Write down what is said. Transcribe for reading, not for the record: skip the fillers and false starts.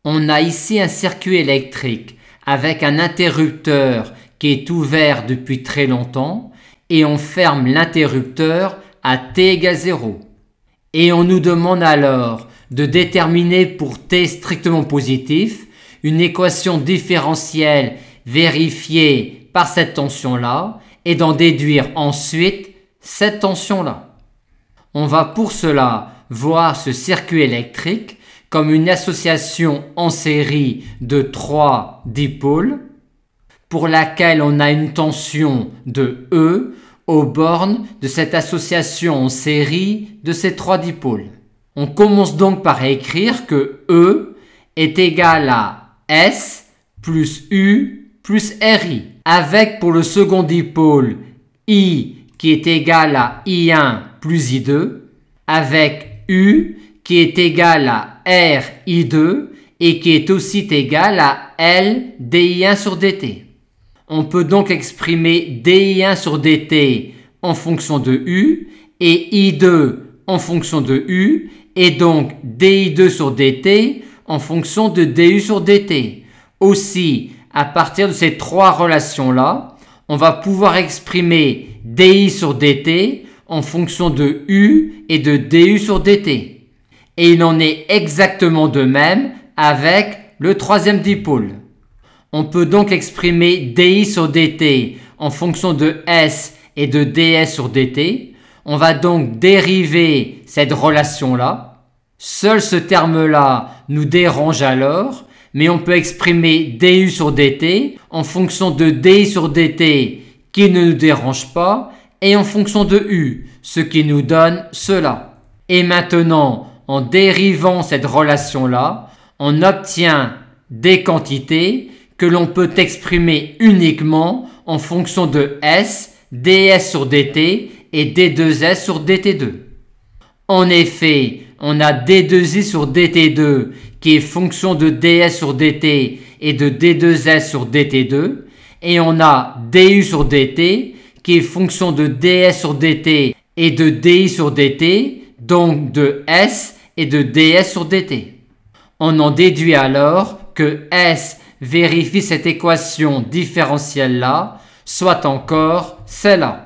On a ici un circuit électrique avec un interrupteur qui est ouvert depuis très longtemps et on ferme l'interrupteur à t égale 0. Et on nous demande alors de déterminer pour t strictement positif une équation différentielle vérifiée par cette tension-là et d'en déduire ensuite cette tension-là. On va pour cela voir ce circuit électrique comme une association en série de 3 dipôles pour laquelle on a une tension de E aux bornes de cette association en série de ces 3 dipôles. On commence donc par écrire que E est égal à S plus U plus RI, avec pour le second dipôle I qui est égal à I1 plus I2, avec U qui est égal à R I2 et qui est aussi égal à L dI1 sur dt. On peut donc exprimer dI1 sur dt en fonction de U et I2 en fonction de U et donc dI2 sur dt en fonction de du sur dt. Aussi, à partir de ces 3 relations-là, on va pouvoir exprimer di sur dt en fonction de U et de du sur dt. Et il en est exactement de même avec le troisième dipôle. On peut donc exprimer di sur dt en fonction de S et de ds sur dt. On va donc dériver cette relation-là. Seul ce terme-là nous dérange alors, mais on peut exprimer du sur dt en fonction de di sur dt qui ne nous dérange pas et en fonction de U, ce qui nous donne cela. Et maintenant, en dérivant cette relation-là, on obtient des quantités que l'on peut exprimer uniquement en fonction de S, ds sur dt et d2s sur dt2. En effet, on a d2i sur dt2 qui est fonction de ds sur dt et de d2s sur dt2 et on a du sur dt qui est fonction de ds sur dt et de di sur dt, donc de s et de ds sur dt. On en déduit alors que S vérifie cette équation différentielle-là, soit encore celle-là.